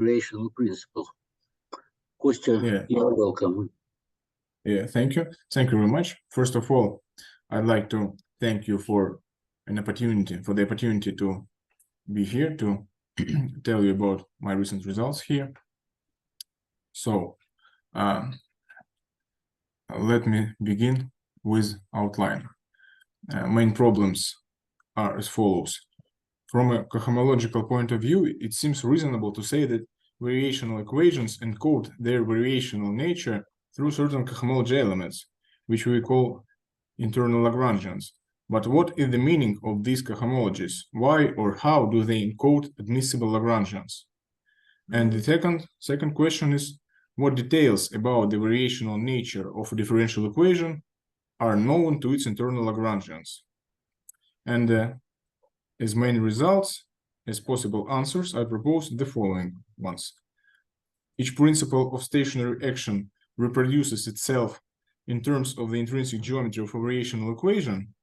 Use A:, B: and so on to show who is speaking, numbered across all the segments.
A: variational principle. Kostya, you're welcome.
B: Yeah, thank you. Thank you very much. First of all, I'd like to thank you for the opportunity to be here to tell you about my recent results here. So let me begin with outline. Main problems are as follows. From a cohomological point of view, it seems reasonable to say that variational equations encode their variational nature through certain cohomology elements, which we call internal Lagrangians. But what is the meaning of these cohomologies? Why or how do they encode admissible Lagrangians? And the second question is, what details about the variational nature of a differential equation are known to its internal Lagrangians? And as main results, as possible answers, I propose the following ones. Each principle of stationary action reproduces itself in terms of the intrinsic geometry of a variational equation,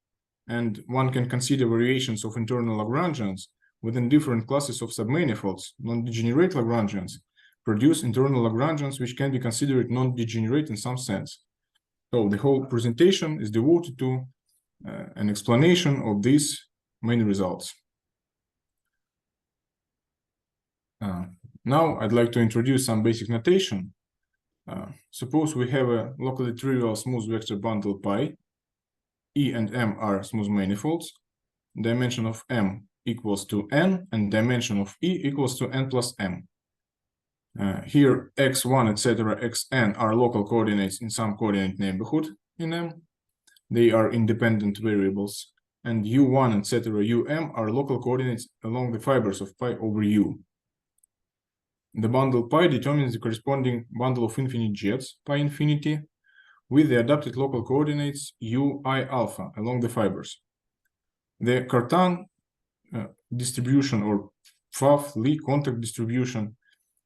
B: and one can consider variations of internal Lagrangians within different classes of submanifolds. Non-degenerate Lagrangians produce internal Lagrangians which can be considered non-degenerate in some sense. So the whole presentation is devoted to an explanation of these main results. Now I'd like to introduce some basic notation. Suppose we have a locally trivial smooth vector bundle pi. E and M are smooth manifolds. Dimension of M equals to n, and dimension of E equals to n plus m. Here x1, etc., xn are local coordinates in some coordinate neighborhood in M. They are independent variables. And u1, etc., um are local coordinates along the fibers of pi over u. The bundle pi determines the corresponding bundle of infinite jets, pi infinity, with the adapted local coordinates u, I, alpha along the fibers. The Cartan distribution or Pfaff-Lie contact distribution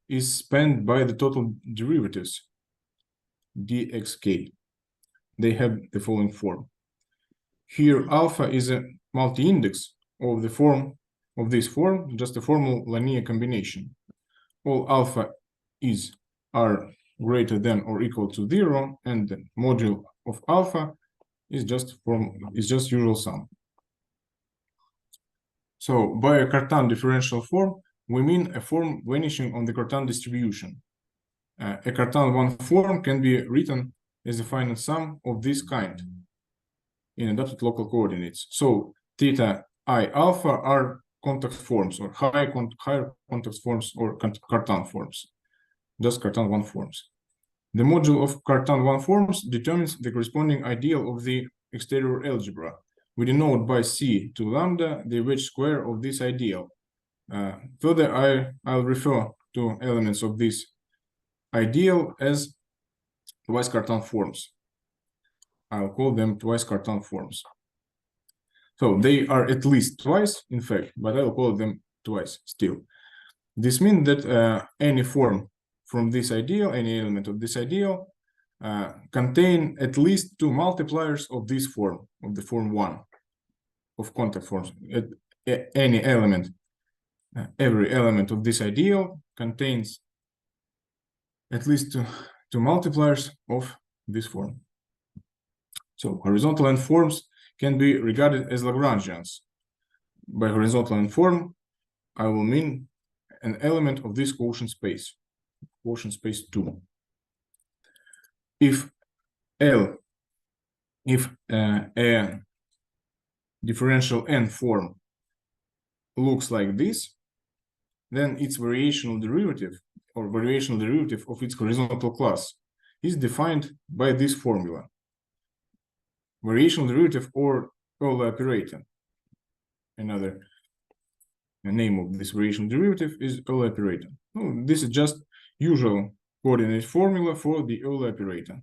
B: is spanned by the total derivatives dxk. They have the following form. Here alpha is a multi-index of the form of this form, just a formal linear combination. All alpha are greater than or equal to 0, and the module of alpha is just usual sum. So by a Cartan differential form, we mean a form vanishing on the Cartan distribution. A Cartan one form can be written as a finite sum of this kind in adapted local coordinates. So theta I alpha are contact forms or higher contact forms or Cartan forms, just Cartan one forms. The module of Cartan one forms determines the corresponding ideal of the exterior algebra. We denote by C to lambda the wedge square of this ideal. Further, I'll refer to elements of this ideal as twice Cartan forms. I'll call them twice Cartan forms. So they are at least twice, in fact, but I'll call them twice still. This means that any form from this ideal, any element of this ideal, contain at least two multipliers of this form, of the form 1 of contact forms. Any element, every element of this ideal contains at least two multipliers of this form. So horizontal n forms can be regarded as Lagrangians. By horizontal n form, I will mean an element of this quotient space 2. If a differential n form looks like this, then its variational derivative or variational derivative of its horizontal class is defined by this formula. Variational derivative or Euler operator. Another name of this variational derivative is Euler operator. Oh, this is just usual coordinate formula for the Euler operator.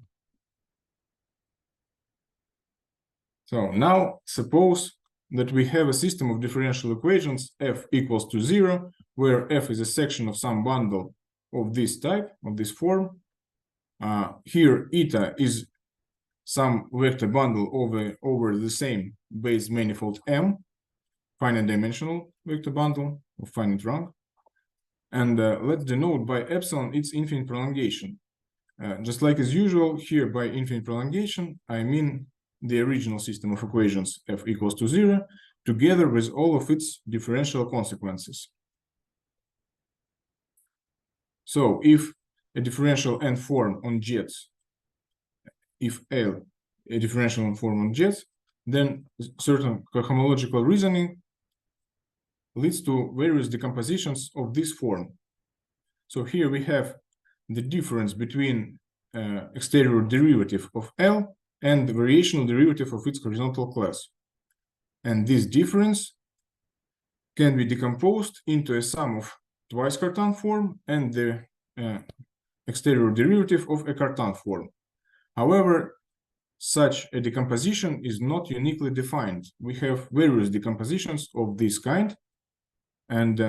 B: So now suppose that we have a system of differential equations f equals to 0, where f is a section of some bundle of this type, of this form. Here eta is some vector bundle over the same base manifold M, finite dimensional vector bundle of finite rank. And let's denote by epsilon its infinite prolongation. Just like as usual, here by infinite prolongation, I mean the original system of equations f equals to 0, together with all of its differential consequences. So if a differential n form on jets, if L a differential n form on jets, then certain cohomological reasoning leads to various decompositions of this form. So here we have the difference between exterior derivative of L and the variational derivative of its horizontal class. And this difference can be decomposed into a sum of twice Cartan form and the exterior derivative of a Cartan form. However, such a decomposition is not uniquely defined. We have various decompositions of this kind, and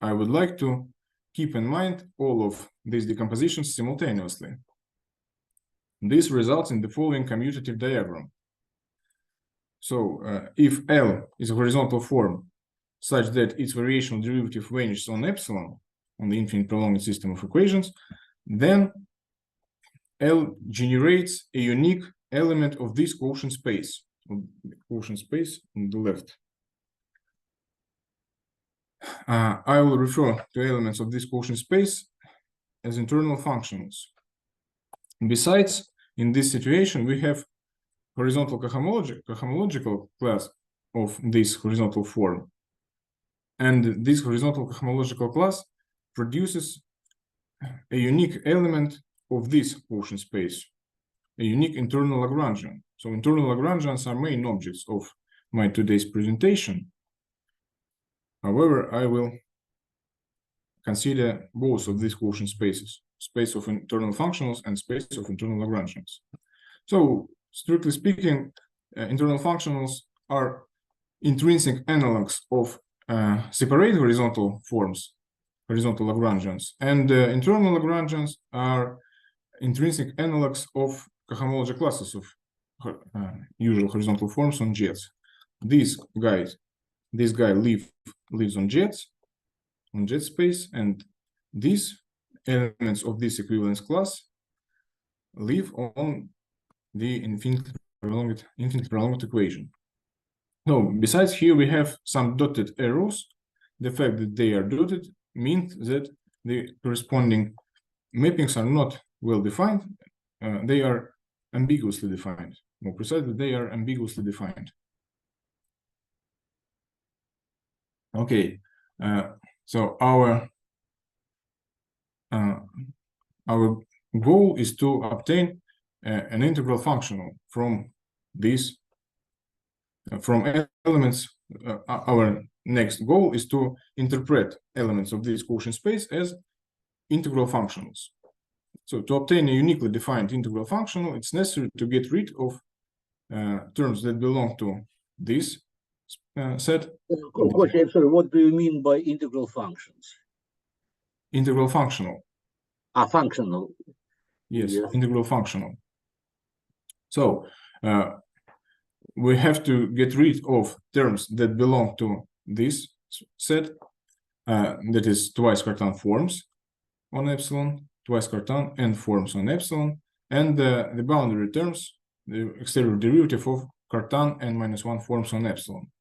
B: I would like to keep in mind all of these decompositions simultaneously. This results in the following commutative diagram. So if L is a horizontal form such that its variational derivative vanishes on epsilon, on the infinite prolonged system of equations, then L generates a unique element of this quotient space on the left. I will refer to elements of this quotient space as internal functionals. Besides, in this situation, we have horizontal cohomological class of this horizontal form. And this horizontal cohomological class produces a unique element of this quotient space, a unique internal Lagrangian. So internal Lagrangians are main objects of my today's presentation. However, I will consider both of these quotient spaces, space of internal functionals and space of internal Lagrangians. So strictly speaking, internal functionals are intrinsic analogs of separate horizontal forms, horizontal Lagrangians, and internal Lagrangians are intrinsic analogs of cohomology classes of usual horizontal forms on jets. This guy lives on jets, on jet space, and these elements of this equivalence class live on the infinitely prolonged equation. So besides, here we have some dotted arrows. The fact that they are dotted means that the corresponding mappings are not well defined. They are ambiguously defined. More precisely, they are ambiguously defined. Okay, so our goal is to obtain an integral functional from these from elements. Our next goal is to interpret elements of this quotient space as integral functionals. So to obtain a uniquely defined integral functional, it's necessary to get rid of terms that belong to this set.
A: Question, sorry, what do you mean by integral functions?
B: Integral functional.
A: Functional.
B: Yes, integral functional. So we have to get rid of terms that belong to this set, that is twice Cartan forms on epsilon, twice Cartan and forms on epsilon, and the boundary terms, the exterior derivative of Cartan and -1 forms on epsilon.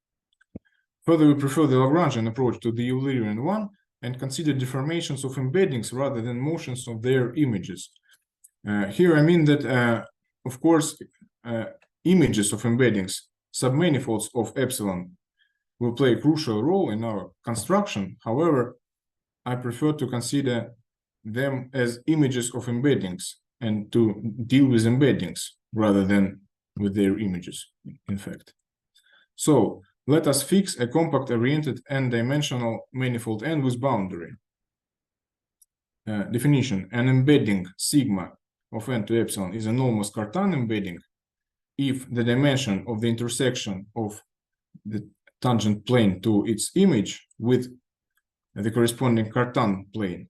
B: Further, we prefer the Lagrangian approach to the Eulerian one and consider deformations of embeddings rather than motions of their images. Here I mean that, of course, images of embeddings, submanifolds of epsilon, will play a crucial role in our construction. However, I prefer to consider them as images of embeddings and to deal with embeddings rather than with their images, in fact. So let us fix a compact-oriented n-dimensional manifold n with boundary. Definition: an embedding sigma of n to epsilon is a enormous Cartan embedding if the dimension of the intersection of the tangent plane to its image with the corresponding Cartan plane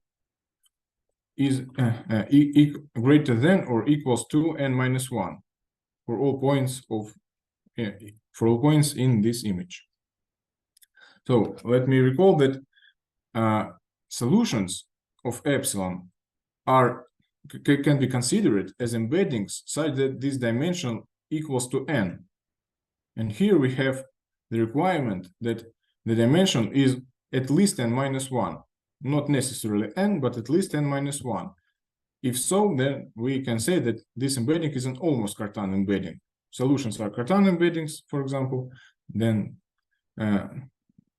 B: is greater than or equals to n-1 for all points in this image. So let me recall that solutions of epsilon can be considered as embeddings such that this dimension equals to n. And here we have the requirement that the dimension is at least n minus 1, not necessarily n, but at least n minus 1. If so, then we can say that this embedding is an almost Cartan embedding. Solutions are Cartan embeddings, for example.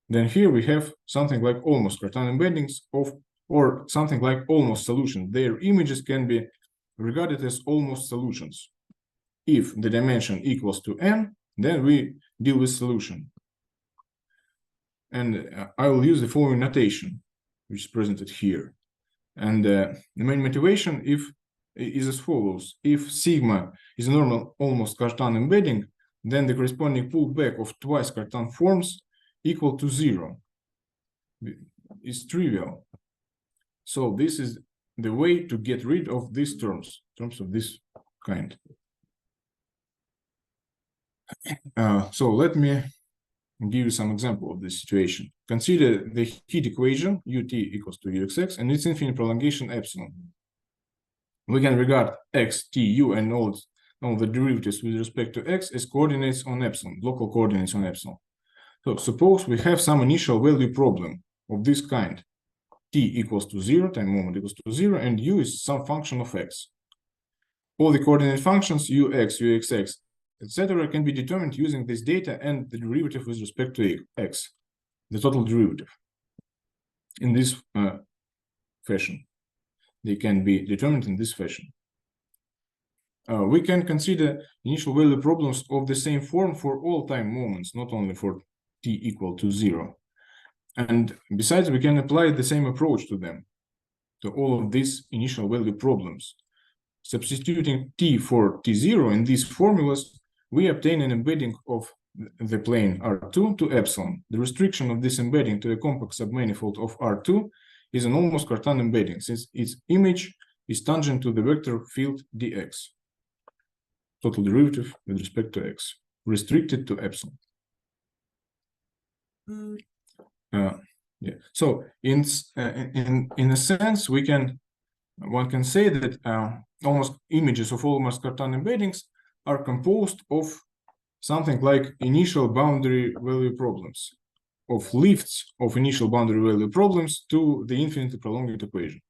B: Then here we have something like almost Cartan embeddings or something like almost solutions. Their images can be regarded as almost solutions. If the dimension equals to n, then we deal with solution. And I will use the following notation, which is presented here. And the main motivation is as follows. If sigma is a normal almost Cartan embedding, then the corresponding pullback of twice Cartan forms equal to 0 is trivial. So this is the way to get rid of these terms of this kind. So let me give you some example of this situation. Consider the heat equation ut equals to uxx and its infinite prolongation epsilon. We can regard x, t, u, and all the derivatives with respect to x as coordinates on epsilon, local coordinates on epsilon. So suppose we have some initial value problem of this kind. T equals to 0, time moment equals to 0, and u is some function of x. All the coordinate functions, ux, uxx, etc., can be determined using this data and the derivative with respect to x, the total derivative. In this fashion, they can be determined in this fashion. We can consider initial value problems of the same form for all time moments, not only for t equal to 0. And besides, we can apply the same approach to them, to all of these initial value problems. Substituting t for t0 in these formulas, we obtain an embedding of the plane R2 to epsilon. The restriction of this embedding to a compact submanifold of R2 is an almost Cartan embedding, since its image is tangent to the vector field dx. Total derivative with respect to x, restricted to epsilon. So in a sense, one can say that almost images of almost Cartan embeddings are composed of something like initial boundary value problems, of lifts of initial boundary value problems to the infinitely prolonged equation.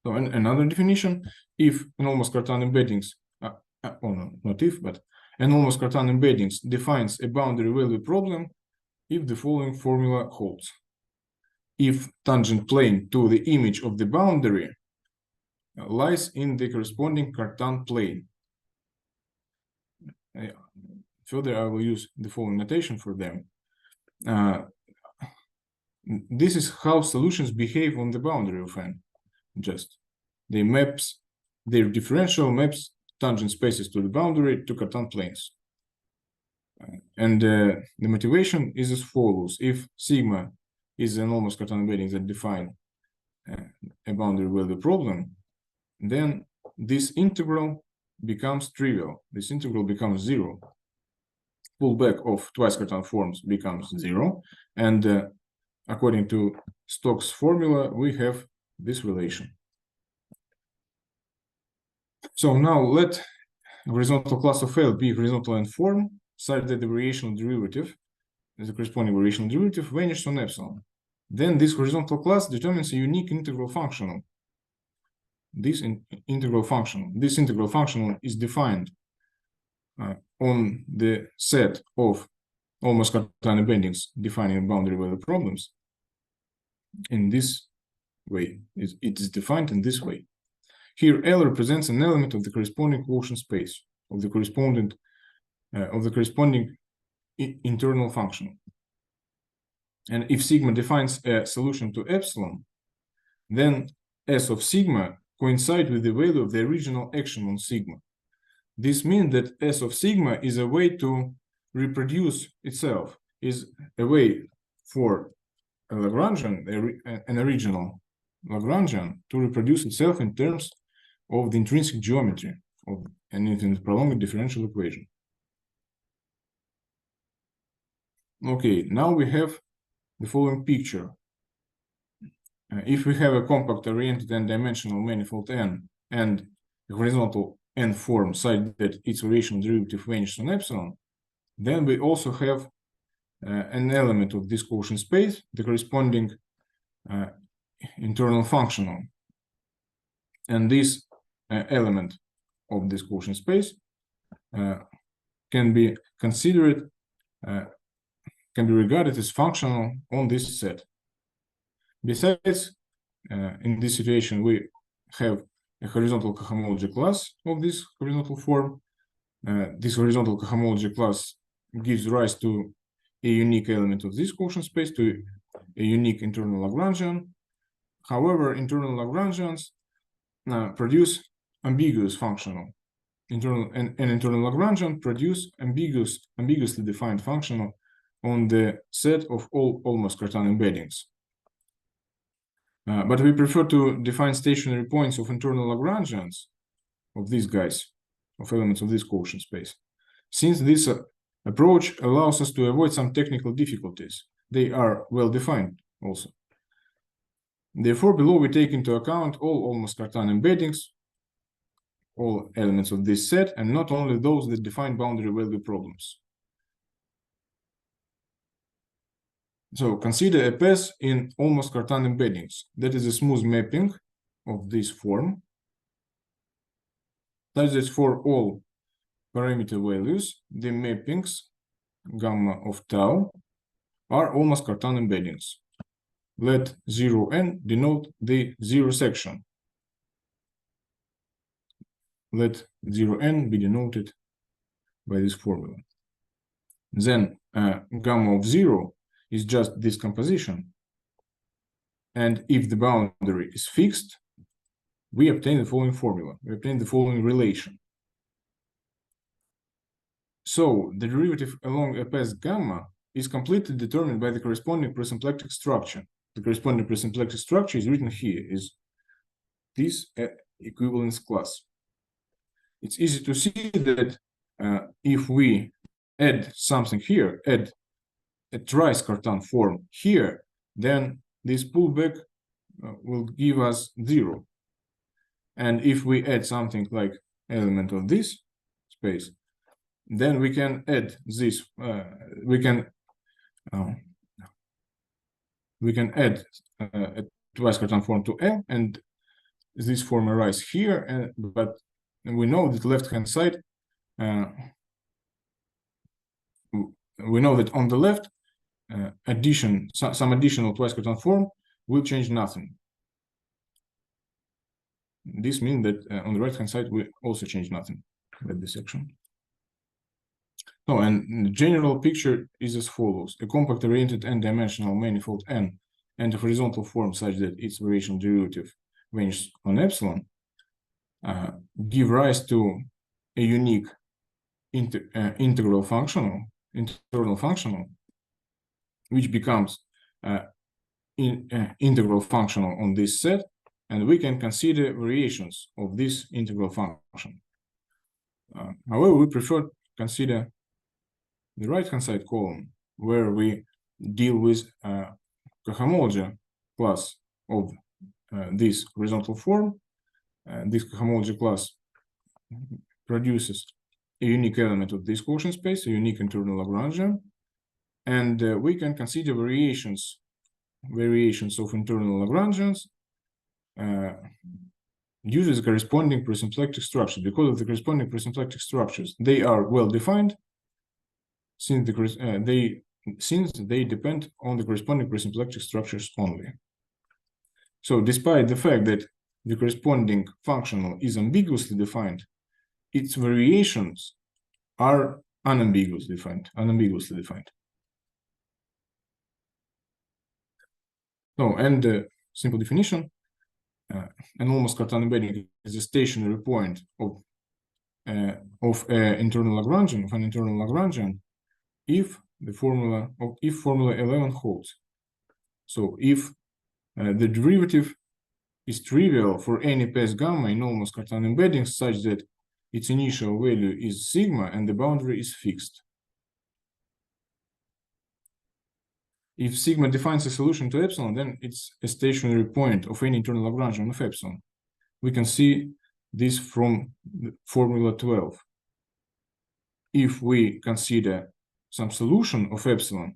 B: So another definition, if an almost Cartan embeddings, not if, but an almost Cartan embeddings defines a boundary value problem if the following formula holds. If tangent plane to the image of the boundary lies in the corresponding Cartan plane. Further, I will use the following notation for them. This is how solutions behave on the boundary of n. Just their differential maps tangent spaces to the boundary to Cartan planes. And the motivation is as follows. If sigma is an almost Cartan embedding that define a boundary value problem, then this integral becomes trivial. This integral becomes 0. Pullback of twice Cartan forms becomes 0. And according to Stokes' formula, we have this relation. So now let horizontal class of L be horizontal in form such that the variational derivative, the corresponding variational derivative, vanishes on epsilon. Then this horizontal class determines a unique integral functional. This integral functional is defined on the set of almost Cartan embeddings defining boundary value problems. In this way, it is defined in this way. Here, L represents an element of the corresponding quotient space of the corresponding internal function. And if sigma defines a solution to epsilon, then S of sigma coincide with the value of the original action on sigma. This means that S of sigma is a way to reproduce itself, is a way for a Lagrangian, an original Lagrangian, to reproduce itself in terms of the intrinsic geometry of an infinite prolonged differential equation. Okay, now we have the following picture. If we have a compact oriented n-dimensional manifold n and a horizontal n form such that its variational derivative vanishes on epsilon, then we also have an element of this quotient space, the corresponding internal functional. And this element of this quotient space can be considered, can be regarded as functional on this set. Besides, in this situation, we have a horizontal cohomology class of this horizontal form. This horizontal cohomology class gives rise to a unique element of this quotient space, to a unique internal Lagrangian. However, internal Lagrangians produce ambiguous functional. An internal Lagrangian produce ambiguously defined functional on the set of all almost Cartan embeddings. But we prefer to define stationary points of internal Lagrangians, of these guys, of elements of this quotient space. Since this approach allows us to avoid some technical difficulties, they are well defined also. Therefore, below we take into account all almost Cartan embeddings, all elements of this set, and not only those that define boundary value problems. So consider a path in almost Cartan embeddings. That is a smooth mapping of this form, such that for all parameter values, the mappings gamma of tau are almost Cartan embeddings. Let 0n denote the zero section. Let 0n be denoted by this formula. Then gamma of 0 is just this composition. And if the boundary is fixed, we obtain the following formula. We obtain the following relation. So the derivative along a path gamma is completely determined by the corresponding presymplectic structure. The corresponding presymplectic structure is written here, is this equivalence class. It's easy to see that if we add something here, add a thrice Cartan form here, then this pullback will give us 0. And if we add something like element of this space, then we can add this, we can add a twice Cartan form to L, and this form arises here, but we know that left-hand side, we know that on the left, some additional twice Cartan form will change nothing. This means that on the right-hand side, we also change nothing with this section. So, and the general picture is as follows. A compact-oriented n-dimensional manifold n and a horizontal form such that its variational derivative vanishes on epsilon give rise to a unique internal functional, which becomes integral functional on this set, and we can consider variations of this integral function. However, we prefer to consider the right-hand side column, where we deal with cohomology class of this horizontal form. This cohomology class produces a unique element of this quotient space, a unique internal Lagrangian, and we can consider variations of internal Lagrangians uses corresponding presymplectic structure. Because of the corresponding presymplectic structures, they are well defined since they depend on the corresponding presymplectic structures only. So despite the fact that the corresponding functional is ambiguously defined, its variations are unambiguously defined. So, and the simple definition, an almost Cartan embedding is a stationary point of an internal Lagrangian, if formula 11 holds. So if the derivative is trivial for any path gamma in almost Cartan embeddings such that its initial value is sigma and the boundary is fixed. If sigma defines a solution to epsilon, then it's a stationary point of any internal Lagrangian of epsilon. We can see this from formula 12. If we consider some solution of epsilon,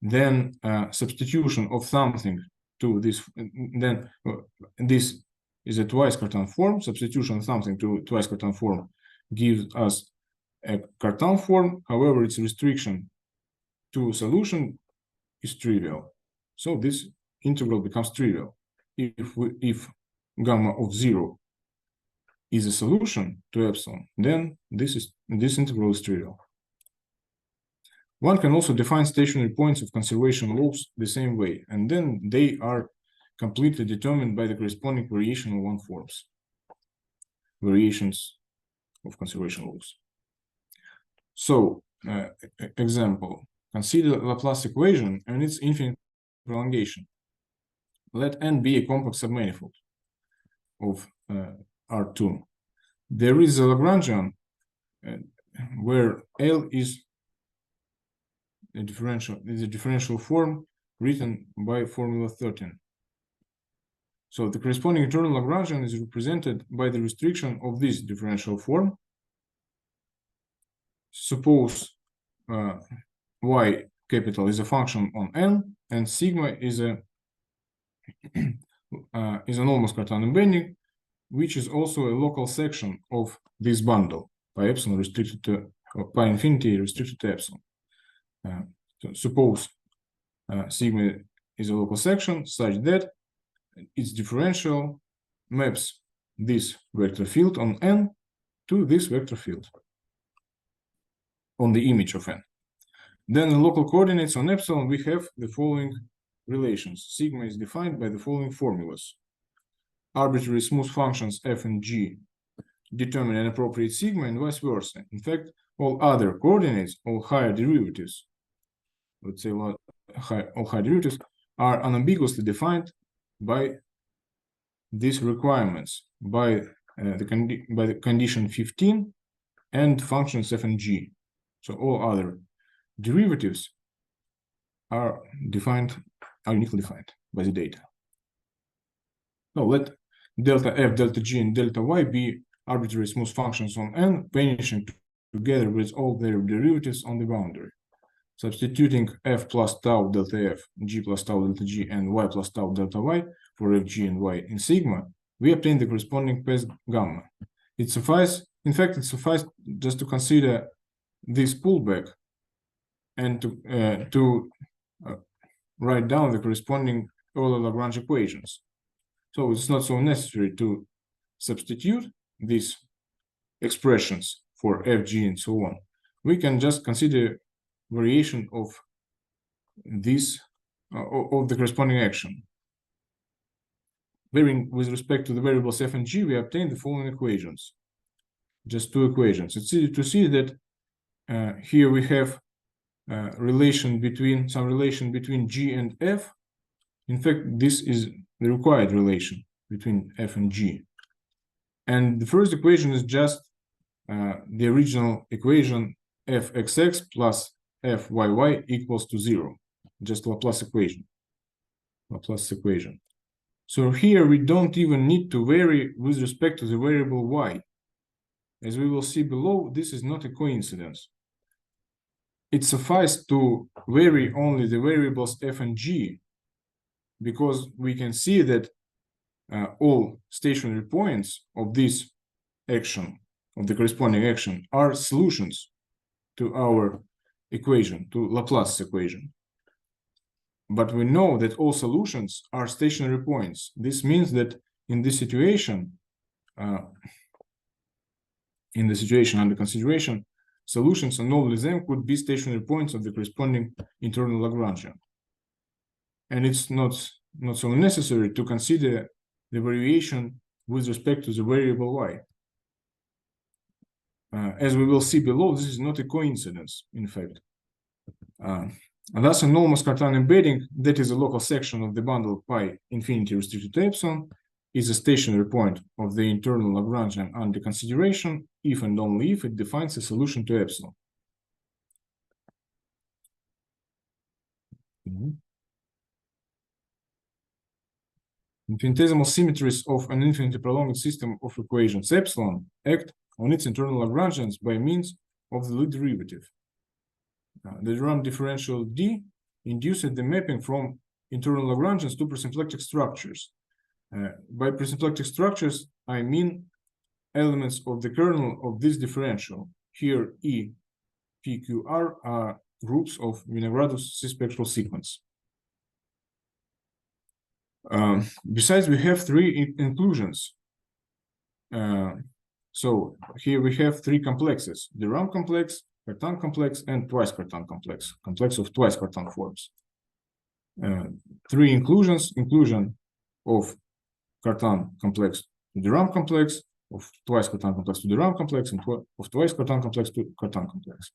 B: then substitution of something to this, then this is a twice Cartan form. Substitution of something to twice Cartan form gives us a Cartan form. However, its restriction to solution is trivial. So this integral becomes trivial. If gamma of 0 is a solution to epsilon, then this integral is trivial. One can also define stationary points of conservation laws the same way, and then they are completely determined by the corresponding variational one forms, variations of conservation laws. So, example, consider Laplace equation and its infinite prolongation. Let n be a compact submanifold of R2. There is a Lagrangian where L is a differential form written by formula 13. So the corresponding internal Lagrangian is represented by the restriction of this differential form. Suppose y capital is a function on n, and sigma is an almost Cartan embedding, which is also a local section of this bundle by epsilon restricted to, or pi infinity restricted to epsilon. So suppose sigma is a local section such that its differential maps this vector field on n to this vector field on the image of n. Then in local coordinates on epsilon, we have the following relations. Sigma is defined by the following formulas. Arbitrary smooth functions f and g determine an appropriate sigma and vice versa. In fact, all other coordinates, all higher derivatives, let's say all higher derivatives, are unambiguously defined by these requirements, by the condition 15 and functions f and g. So all other derivatives are uniquely defined by the data. Now let delta f, delta g, and delta y be arbitrary smooth functions on n, vanishing together with all their derivatives on the boundary. Substituting f plus tau delta f, g plus tau delta g, and y plus tau delta y for f, g, and y in sigma, we obtain the corresponding path gamma. It suffices just to consider this pullback and to write down the corresponding Euler Lagrange equations. So it's not so necessary to substitute these expressions for f, g, and so on. We can just consider variation of this of the corresponding action. With respect to the variables f and g, we obtain the following equations. Just two equations. It's easy to see that here we have relation between g and f. In fact, this is the required relation between f and g. And the first equation is just the original equation fxx plus fyy equals to 0. Just Laplace equation. So here we don't even need to vary with respect to the variable y. As we will see below, this is not a coincidence. It suffices to vary only the variables f and g, because we can see that all stationary points of this action, of the corresponding action, are solutions to our equation, to Laplace's equation. But we know that all solutions are stationary points. This means that in this situation under consideration, solutions and only them could be stationary points of the corresponding internal Lagrangian. And it's not so necessary to consider the variation with respect to the variable y. As we will see below, this is not a coincidence, in fact. And thus, an almost Cartan embedding, that is a local section of the bundle pi infinity restricted to epsilon, is a stationary point of the internal Lagrangian under consideration if and only if it defines a solution to epsilon. Infinitesimal symmetries of an infinitely prolonged system of equations epsilon act on its internal Lagrangians by means of the Lie derivative. The Durham differential D induces the mapping from internal Lagrangians to presymplectic structures. By presymplectic structures, I mean elements of the kernel of this differential. Here, E, P, Q, R are groups of Vinogradov's C-spectral sequence. Besides, we have three inclusions. So here we have three complexes: the Durham complex, Cartan complex, and twice Cartan complex, complex of twice Cartan forms. Three inclusions: inclusion of Cartan complex to Durham complex, of twice Cartan complex to Durham complex, and of twice Cartan complex to Cartan complex.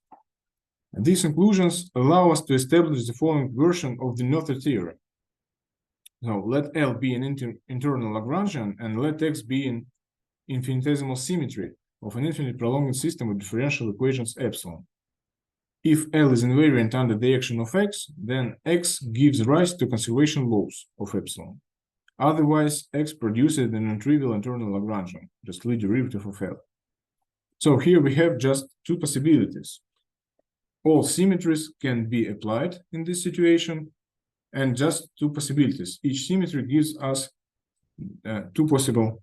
B: And these inclusions allow us to establish the following version of the Noether theorem. So let L be an internal Lagrangian and let X be an infinitesimal symmetry of an infinite prolonged system with differential equations epsilon. If L is invariant under the action of X, then X gives rise to conservation laws of epsilon. Otherwise, X produces a non-trivial internal Lagrangian, just Lie derivative of L. So here we have just two possibilities. All symmetries can be applied in this situation, and just two possibilities. Each symmetry gives us two possible.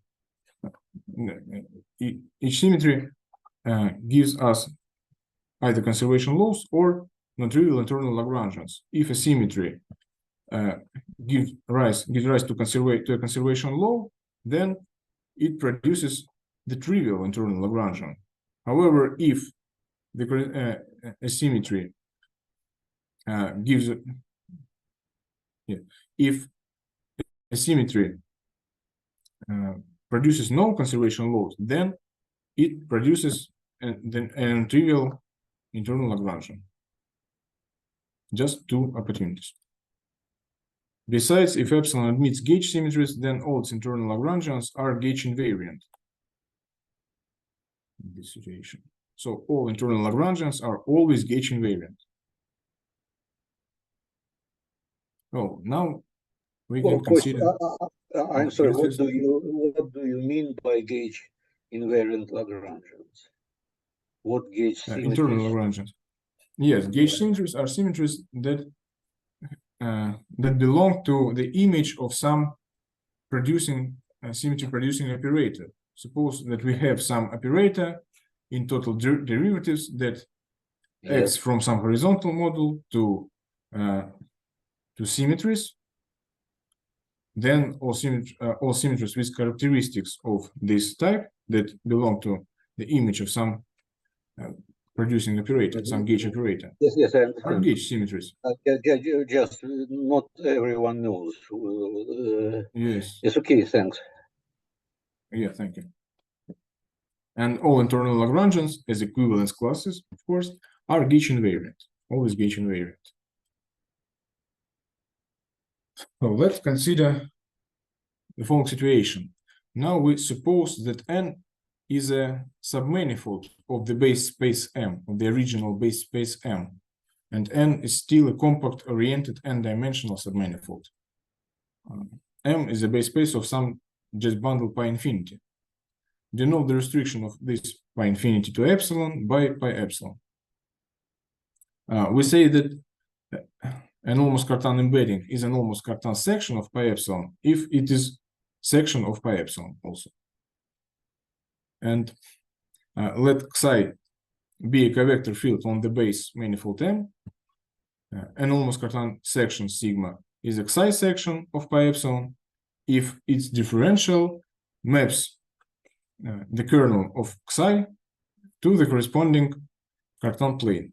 B: Each symmetry gives us either conservation laws or non-trivial internal Lagrangians. If a symmetry gives rise to a conservation law, then it produces the trivial internal Lagrangian. However, if a symmetry if a symmetry produces no conservation laws, then it produces a trivial internal Lagrangian. Just two opportunities. Besides, if epsilon admits gauge symmetries, then all its internal Lagrangians are gauge invariant in this situation. So all internal Lagrangians are always gauge invariant. Oh, now we can consider.
A: I'm sorry. What do you mean by gauge invariant Lagrangians? What gauge symmetries?
B: Internal Lagrangians. Yes, gauge symmetries are symmetries that belong to the image of some symmetry producing operator. Suppose that we have some operator in total derivatives that acts from some horizontal model to symmetries. Then all symmetries with characteristics of this type that belong to the image of some producing operator, some gauge operator.
A: Yes, I understand.
B: Are gauge symmetries.
A: Just not everyone knows.
B: Yes.
A: It's okay, thanks.
B: Yeah, thank you. And all internal Lagrangians as equivalence classes, of course, are gauge invariant, always gauge invariant. So let's consider the following situation. Now we suppose that N is a submanifold of the base space M, of the original base space M, and N is still a compact-oriented n-dimensional submanifold. M is a base space of some just bundle pi infinity. Denote the restriction of this pi infinity to epsilon by pi epsilon. We say that an almost Cartan embedding is an almost Cartan section of pi epsilon if it is section of pi epsilon also. And let Xi be a covector field on the base manifold M. An almost Cartan section sigma is a Xi section of pi epsilon if its differential maps the kernel of Xi to the corresponding Cartan plane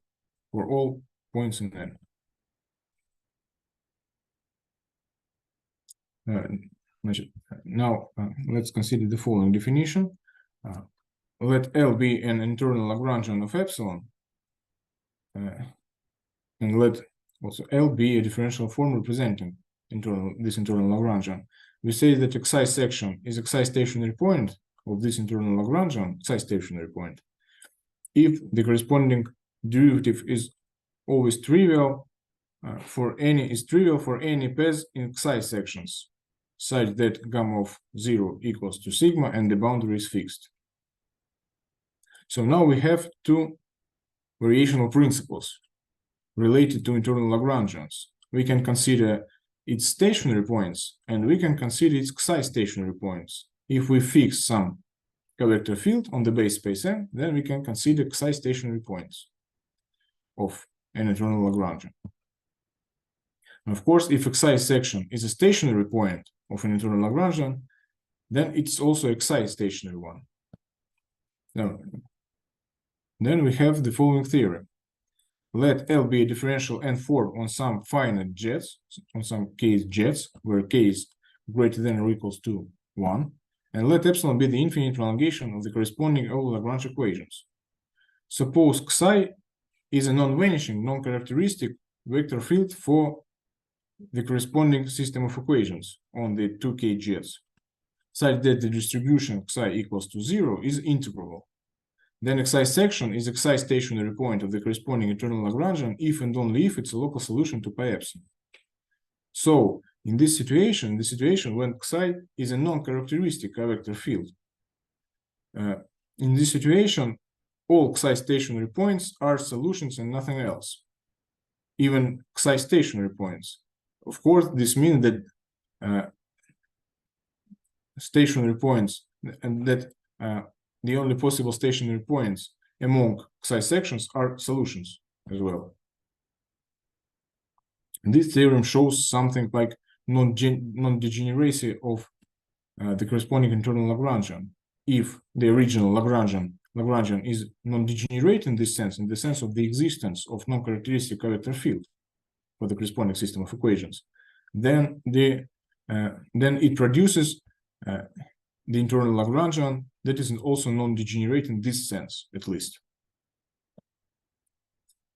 B: for all points in N. Now let's consider the following definition. Let L be an internal Lagrangian of epsilon, and let also L be a differential form representing this internal Lagrangian. We say that Xi section is a Xi stationary point of this internal Lagrangian, Xi stationary point, if the corresponding derivative is always trivial is trivial for any path in Xi sections, such that gamma of 0 equals to sigma and the boundary is fixed. So now we have two variational principles related to internal Lagrangians. We can consider its stationary points, and we can consider its Xi stationary points. If we fix some vector field on the base space M, then we can consider Xi stationary points of an internal Lagrangian. And of course, if Xi section is a stationary point of an internal Lagrangian, then it's also a Xi stationary one. Now, then we have the following theorem. Let L be a differential n form on some finite jets, on some case jets, where k is greater than or equals to 1, and let epsilon be the infinite prolongation of the corresponding Euler-Lagrange equations. Suppose Xi is a non-vanishing, non-characteristic vector field for the corresponding system of equations on the 2k jets, such that the distribution Xi equals to 0 is integrable. Then Xi section is a Xi stationary point of the corresponding internal Lagrangian if and only if it's a local solution to pi epsilon. So in this situation, when Xi is a non-characteristic vector field, in this situation, all Xi stationary points are solutions and nothing else, even Xi stationary points. Of course, this means that stationary points, and that the only possible stationary points among Xi sections are solutions as well. And this theorem shows something like non-degeneracy of the corresponding internal Lagrangian. If the original Lagrangian is non-degenerate in this sense, in the sense of the existence of non-characteristic vector field for the corresponding system of equations, then it produces the internal Lagrangian that is also non-degenerate in this sense, at least.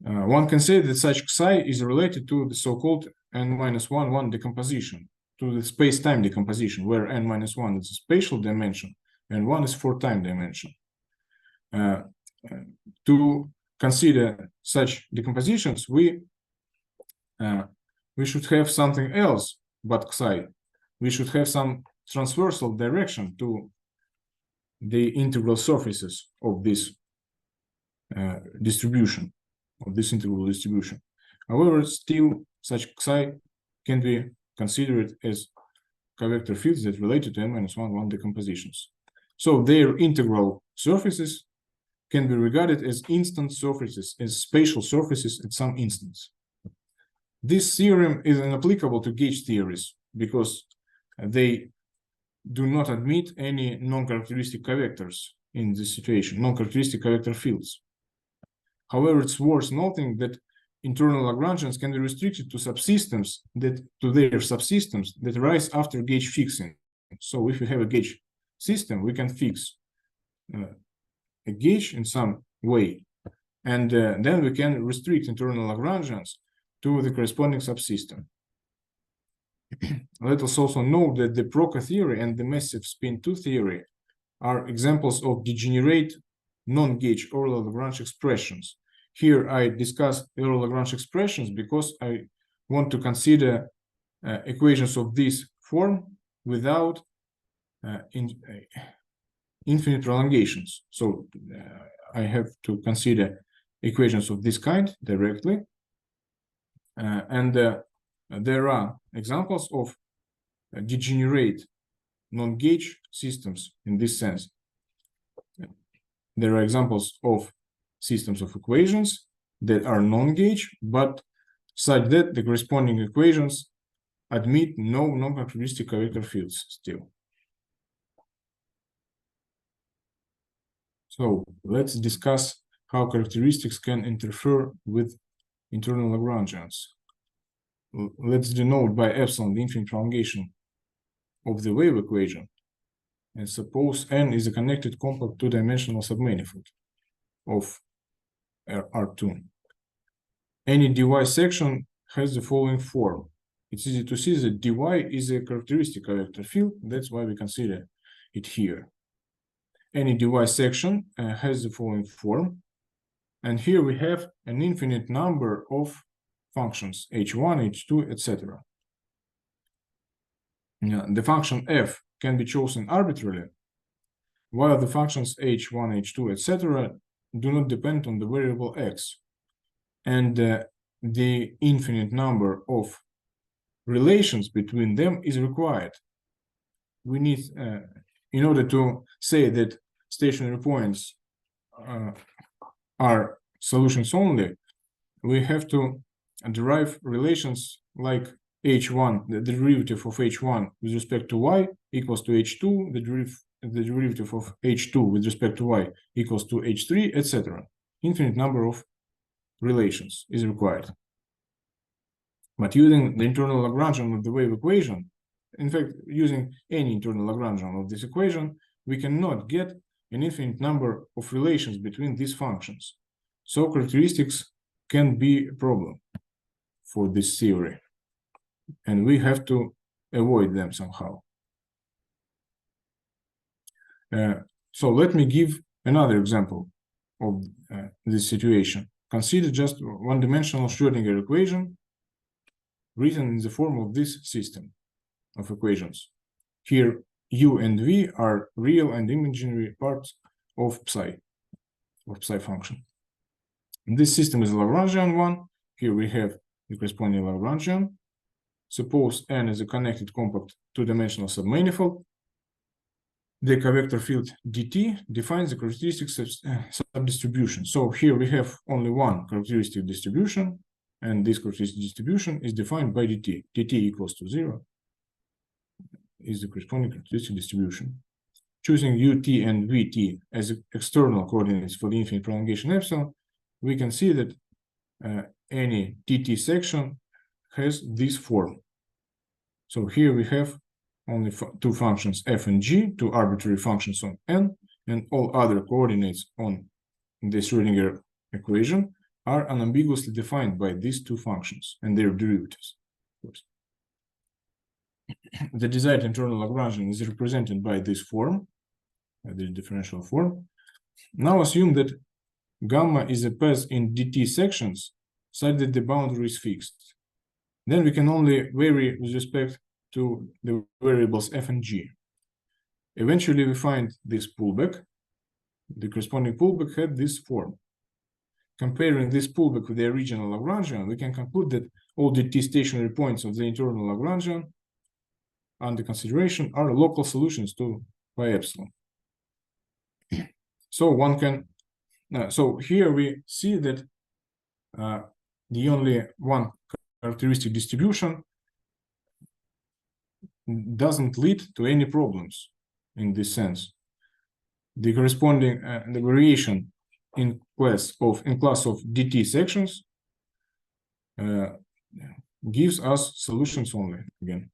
B: One can say that such Xi is related to the so-called n-1 decomposition, to the space-time decomposition, where n-1 is a spatial dimension and 1 is for time dimension. To consider such decompositions, we should have something else but Xi. We should have some transversal direction to the integral surfaces of this distribution, of this integral distribution. However, still such Xi can be considered as vector fields that related to n-1 decompositions. So their integral surfaces can be regarded as instant surfaces, as spatial surfaces at some instance. This theorem is inapplicable to gauge theories because they do not admit any non-characteristic vectors in this situation, non-characteristic vector fields. However, it's worth noting that internal Lagrangians can be restricted to subsystems that arise after gauge fixing. So if we have a gauge system, we can fix a gauge in some way, and then we can restrict internal Lagrangians to the corresponding subsystem. Let us also note that the Procca theory and the massive spin 2 theory are examples of degenerate non-gauge Euler-Lagrange expressions. Here I discuss Euler-Lagrange expressions because I want to consider equations of this form without infinite prolongations. So I have to consider equations of this kind directly. There are examples of degenerate non-gauge systems in this sense. There are examples of systems of equations that are non-gauge, but such that the corresponding equations admit no non-characteristic vector fields still. So let's discuss how characteristics can interfere with internal Lagrangians. Let's denote by epsilon the infinite prolongation of the wave equation, and suppose n is a connected compact two-dimensional submanifold of R2. Any dy section has the following form. It's easy to see that dy is a characteristic vector field. That's why we consider it here. Any dy section has the following form. And here we have an infinite number of functions h1, h2, etc. The function f can be chosen arbitrarily, while the functions h1, h2, etc. do not depend on the variable x, and the infinite number of relations between them is required. We need, in order to say that stationary points are solutions only, we have to derive relations like h1, the derivative of h1 with respect to y equals to h2, the derivative of h2 with respect to y equals to h3, etc. Infinite number of relations is required. But using the internal Lagrangian of the wave equation, in fact, using any internal Lagrangian of this equation, we cannot get an infinite number of relations between these functions. So characteristics can be a problem for this theory, and we have to avoid them somehow. So let me give another example of this situation. Consider just one-dimensional Schrödinger equation written in the form of this system of equations. Here, u and v are real and imaginary parts of psi function. And this system is a Lagrangian one. Here we have the corresponding Lagrangian. Suppose n is a connected compact two-dimensional submanifold. The vector field dt defines the characteristic subdistribution. So here we have only one characteristic distribution, and this characteristic distribution is defined by dt. dt equals to 0 is the corresponding characteristic distribution. Choosing ut and vt as external coordinates for the infinite prolongation epsilon, we can see that any dt section has this form. So here we have only two functions f and g, two arbitrary functions on n, and all other coordinates on the Schrödinger equation are unambiguously defined by these two functions and their derivatives, of course. The desired internal Lagrangian is represented by this form, the differential form. Now assume that gamma is a path in dt sections such that the boundary is fixed. Then we can only vary with respect to the variables f and g. Eventually, we find this pullback. The corresponding pullback had this form. Comparing this pullback with the original Lagrangian, we can conclude that all dt stationary points of the internal Lagrangian under consideration are local solutions to pi epsilon. So one can, so here we see that the only one characteristic distribution doesn't lead to any problems in this sense. The corresponding the variation in class of dt sections gives us solutions only again.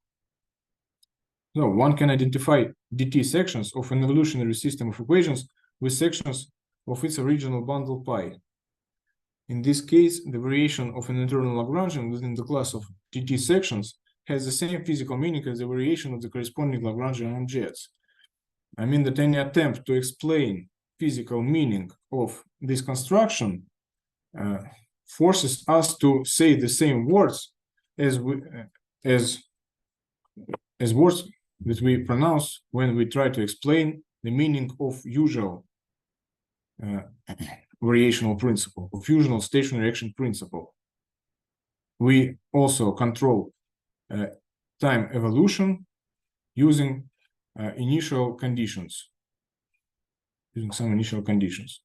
B: So one can identify dt sections of an evolutionary system of equations with sections of its original bundle pi. In this case, the variation of an internal Lagrangian within the class of dt sections has the same physical meaning as the variation of the corresponding Lagrangian on jets. I mean that any attempt to explain physical meaning of this construction forces us to say the same words as words that we pronounce when we try to explain the meaning of usual variational principle, of usual stationary action principle. We also control time evolution using initial conditions, using some initial conditions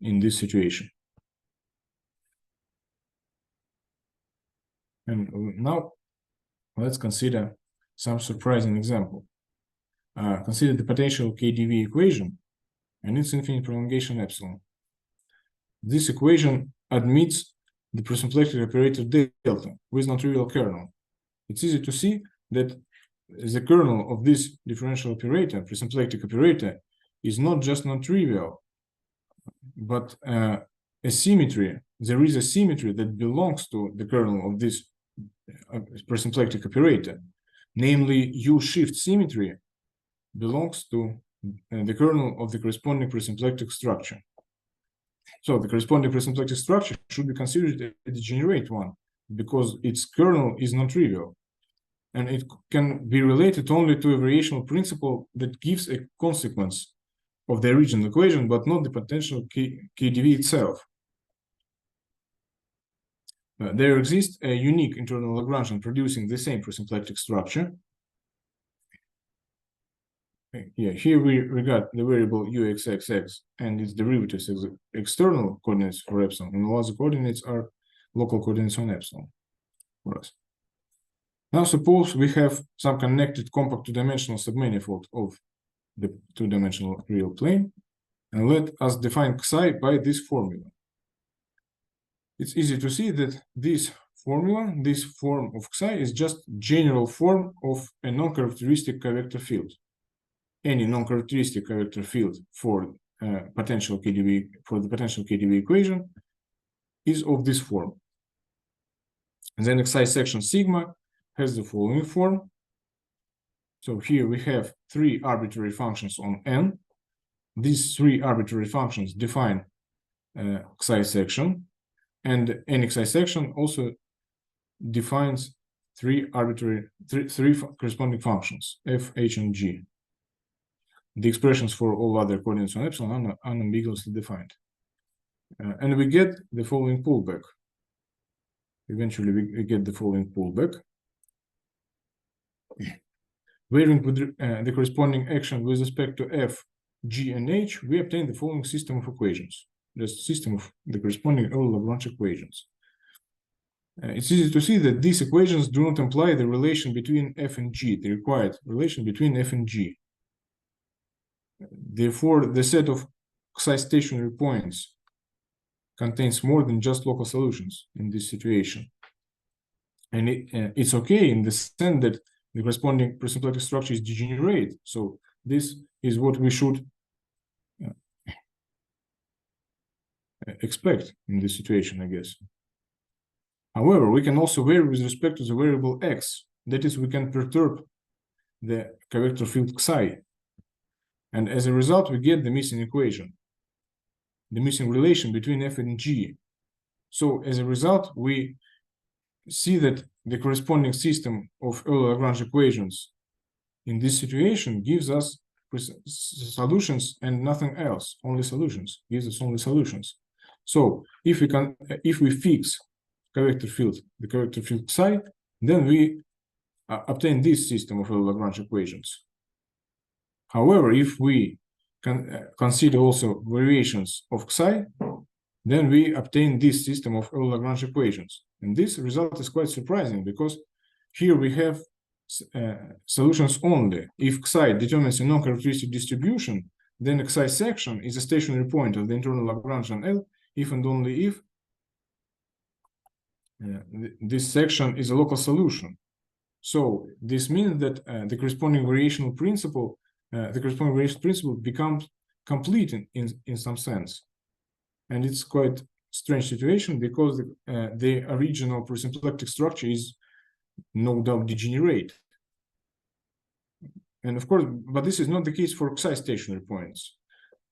B: in this situation. And now let's consider some surprising example. Consider the potential KdV equation and its infinite prolongation epsilon. This equation admits the presymplectic operator delta with non-trivial kernel. It's easy to see that the kernel of this differential operator, presymplectic operator, is not just non-trivial, but a symmetry. There is a symmetry that belongs to the kernel of this presymplectic operator. Namely, U-shift symmetry belongs to the kernel of the corresponding presymplectic structure. So the corresponding presymplectic structure should be considered a degenerate one because its kernel is non-trivial. And it can be related only to a variational principle that gives a consequence of the original equation, but not the potential KdV itself. There exists a unique internal Lagrangian producing the same presymplectic structure. Yeah, here we regard the variable uxxx and its derivatives as external coordinates for epsilon, and while the coordinates are local coordinates on epsilon for us. Now suppose we have some connected compact two-dimensional submanifold of the two-dimensional real plane, and let us define psi by this formula. It's easy to see that this formula, this form of psi, is just general form of a non-characteristic vector field. Any non-characteristic vector field for potential KdV, for the potential KdV equation is of this form. And then psi section sigma has the following form. So here we have three arbitrary functions on n. These three arbitrary functions define psi section, and any psi section also defines three corresponding functions, f, h, and g. The expressions for all other coordinates on epsilon are unambiguously defined. And we get the following pullback. Eventually, we get the following pullback. Varying with the corresponding action with respect to f, g, and h, we obtain the following system of equations. The system of the corresponding Euler-Lagrange equations. It's easy to see that these equations do not imply the relation between f and g, the required relation between f and g. Therefore, the set of psi stationary points contains more than just local solutions in this situation. And it's okay in the sense that the corresponding presymplectic structure is degenerate. So this is what we should expect in this situation, I guess. However, we can also vary with respect to the variable x. That is, we can perturb the vector field psi. And as a result, we get the missing equation, the missing relation between f and g. So as a result, we see that the corresponding system of Euler-Lagrange equations in this situation gives us solutions and nothing else, only solutions, gives us only solutions. So if we fix vector field, the vector field psi, then we obtain this system of Euler-Lagrange equations. However, if we can consider also variations of psi, then we obtain this system of Euler-Lagrange equations. And this result is quite surprising because here we have solutions only. If psi determines a non-characteristic distribution, then psi section is a stationary point of the internal Lagrangian L, if and only if this section is a local solution. So this means that the corresponding variational principle, becomes complete in some sense. And it's quite strange situation because the original presymplectic structure is no doubt degenerate. And of course, but this is not the case for psi stationary points.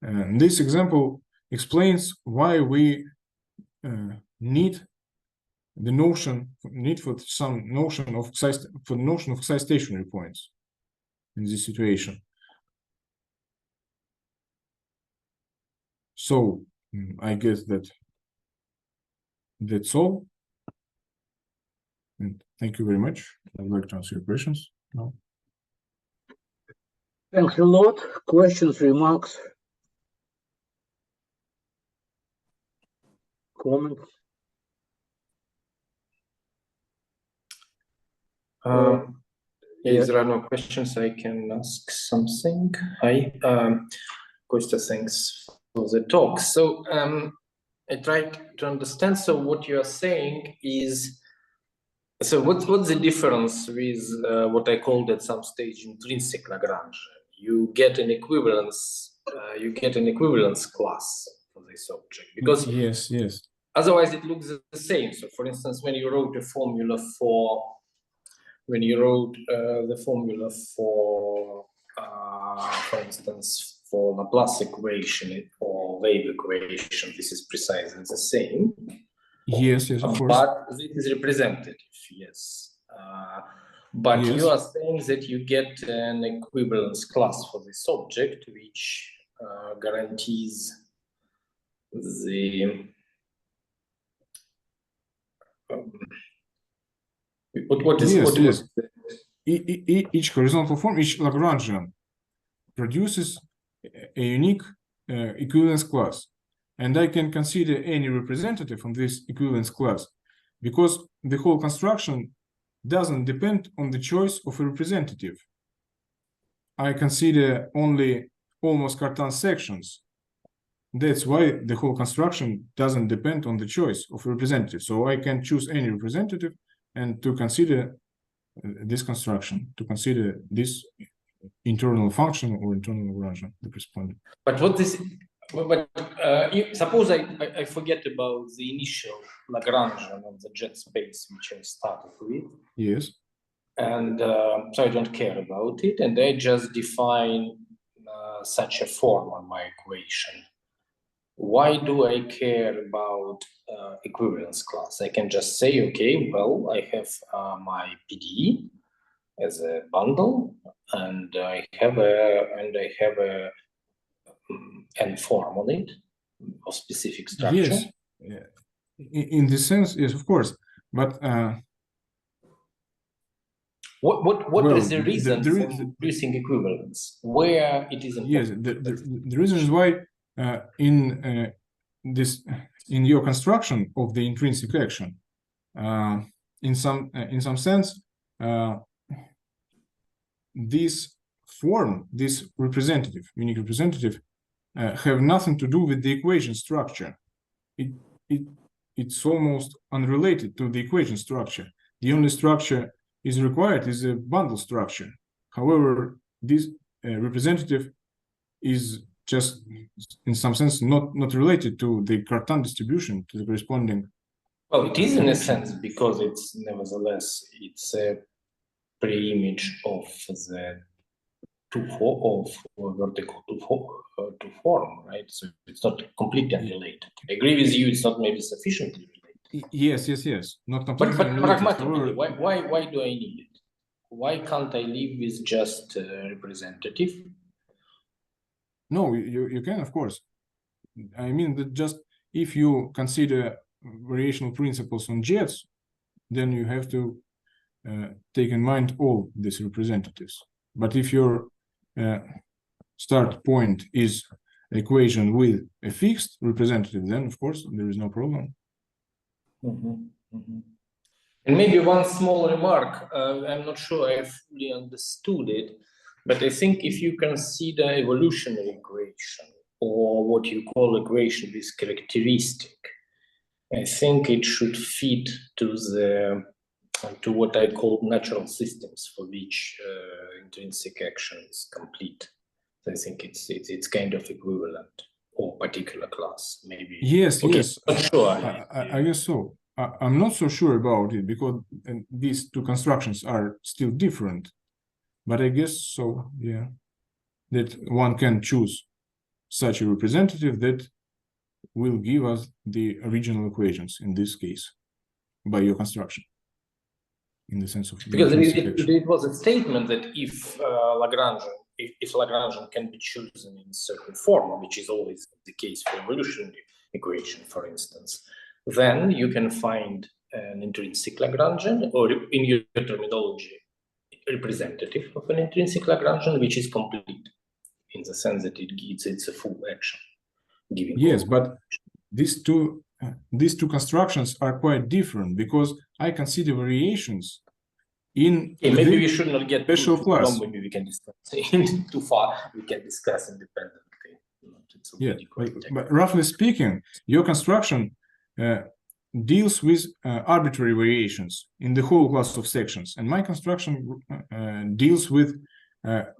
B: This example explains why we need for some notion of psi stationary points in this situation. So I guess that's all. And thank you very much. I'd like to answer your questions now.
A: Thanks a lot. Questions, remarks, comments?
C: If there are no questions, I can ask something. Hi, Kosta, thanks for the talk. So I tried to understand. So what you are saying is, so what's the difference with what I called at some stage intrinsic Lagrange? You get an equivalence. Class for this object because
B: yes.
C: Otherwise, it looks the same. So, for instance, when you wrote the formula for instance, for Laplace equation or wave equation, this is precisely the same.
B: Yes, yes, of course.
C: But this is representative, yes. But
B: Yes.
C: you are saying that you get an equivalence class for this object, which guarantees the what is
B: Yes,
C: what,
B: yes.
C: what
B: Each horizontal form, each Lagrangian produces a unique equivalence class. And I can consider any representative from this equivalence class because the whole construction doesn't depend on the choice of a representative. I consider only almost Cartan sections. That's why the whole construction doesn't depend on the choice of a representative. So I can choose any representative and to consider this construction, to consider this internal function or internal Lagrangian, the corresponding.
C: But what this, but suppose I forget about the initial Lagrangian of the jet space which I started with.
B: Yes.
C: And so I don't care about it, and I just define such a form on my equation. Why do I care about equivalence class? I can just say, okay, well, I have my PDE as a bundle, and I have a n form on it of specific structure.
B: Yes, in this sense, yes, of course. But
C: what is the reason for producing equivalence? Where it is important?
B: Yes, the reason is why in your construction of the intrinsic action, in some sense, this form, this representative, unique representative, have nothing to do with the equation structure. It's almost unrelated to the equation structure. The only structure is required is a bundle structure. However, this representative is just in some sense not related to the Cartan distribution, to the corresponding.
C: Well, it is in a sense because it's nevertheless it's a pre-image of the vertical to form, right? So it's not completely unrelated. I agree with you; it's not maybe sufficiently related.
B: Yes, not completely
C: but
B: unrelated.
C: Pragmatically, why do I need it? Why can't I live with just representative?
B: No, you can, of course. I mean that just if you consider variational principles on jets, then you have to take in mind all these representatives. But if your start point is equation with a fixed representative, then of course there is no problem.
C: And maybe one small remark, I'm not sure I fully understood it, but I think if you consider evolutionary equation or what you call equation with characteristic, I think it should fit to what I call natural systems for which intrinsic action is complete. So I think it's kind of equivalent or particular class, maybe.
B: Yes,
C: okay,
B: yes.
C: not sure.
B: I guess so. I'm not so sure about it because these two constructions are still different. But I guess so, yeah. That one can choose such a representative that will give us the original equations in this case by your construction. In the sense of
C: because it was a statement that if Lagrangian can be chosen in a certain form, which is always the case for evolutionary equation, for instance, then you can find an intrinsic Lagrangian, or in your terminology, representative of an intrinsic Lagrangian, which is complete in the sense that it's a full action.
B: Yes, but these two constructions are quite different because I consider variations in
C: maybe we should not get
B: special
C: too
B: class.
C: long. Maybe we can discuss too far. We can discuss independently.
B: Yeah, but roughly speaking, your construction deals with arbitrary variations in the whole class of sections, and my construction deals with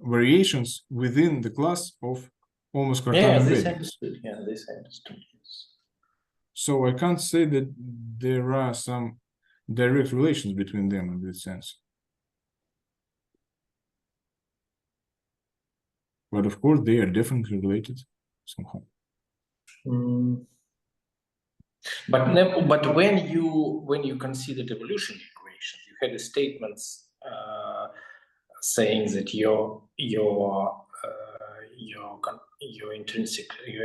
B: variations within the class of almost Cartan embeddings.
C: This I understood. Yes.
B: So I can't say that there are some direct relations between them in this sense. But of course, they are definitely related somehow.
C: But when you considered evolution equations, you had statements saying that your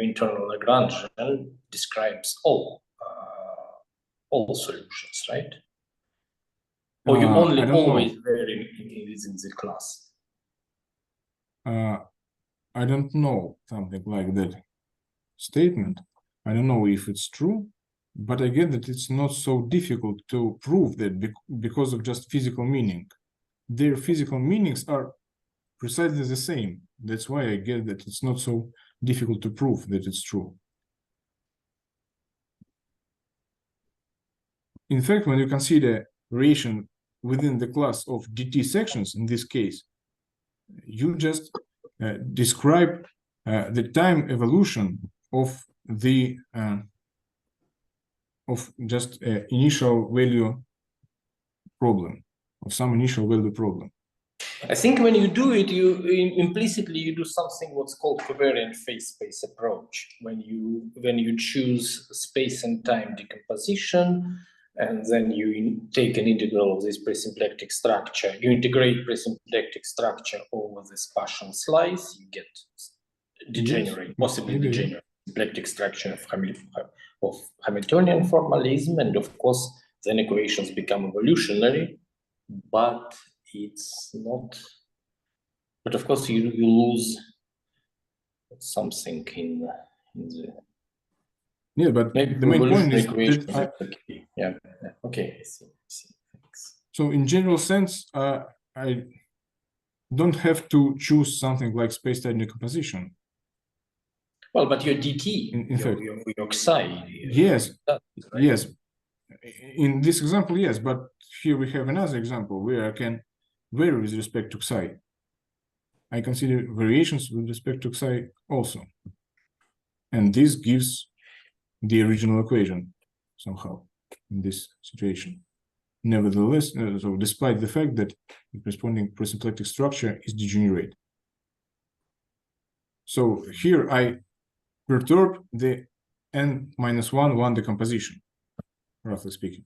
C: internal Lagrangian describes all solutions, right? Or you only always vary within the class?
B: I don't know something like that statement. I don't know if it's true, but I get that it's not so difficult to prove that because of just physical meaning. Their physical meanings are precisely the same. That's why I get that it's not so difficult to prove that it's true. In fact, when you consider variation within the class of dt sections, in this case, you just describe the time evolution of the initial value problem, of some initial value problem.
C: I think when you do it, implicitly you do something what's called covariant phase space approach. When you choose space and time decomposition, and then you take an integral of this presymplectic structure, you integrate presymplectic structure over the spatial slice, you get degenerate, possibly degenerate symplectic structure of Hamiltonian formalism, and of course then equations become evolutionary, but it's not. But of course you lose something in the.
B: Yeah, but
C: maybe
B: the main point is
C: that okay, I see. Thanks.
B: So in general sense, I don't have to choose something like space-time decomposition.
C: Well, but your DT,
B: in fact,
C: your psi.
B: Yes, right? Yes. In this example, yes, but here we have another example where I can vary with respect to psi. I consider variations with respect to psi also. And this gives the original equation somehow in this situation. Nevertheless, so despite the fact that the corresponding presymplectic structure is degenerate. So here I perturb the n-1 decomposition, roughly speaking.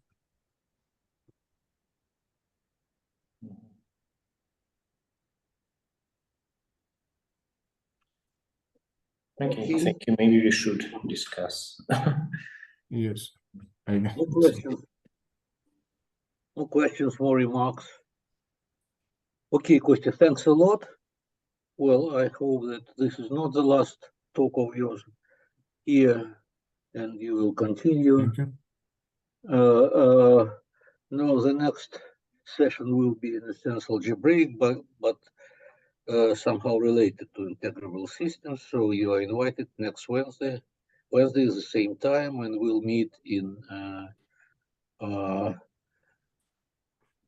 C: Okay, thank you. Maybe we should discuss.
B: Yes.
A: No questions. No questions, more remarks. Okay, Kostya, thanks a lot. Well, I hope that this is not the last talk of yours here, and you will continue.
B: Thank you.
A: No, the next session will be in a sense algebraic, but somehow related to integrable systems. So you are invited next Wednesday. Wednesday is the same time, and we'll meet in the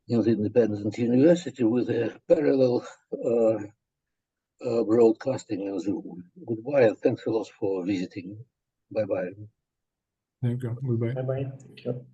A: Independent University with a parallel broadcasting on Zoom. Goodbye, and thanks a lot for visiting. Bye-bye.
B: Thank you. Goodbye.
C: Bye-bye. Thank you.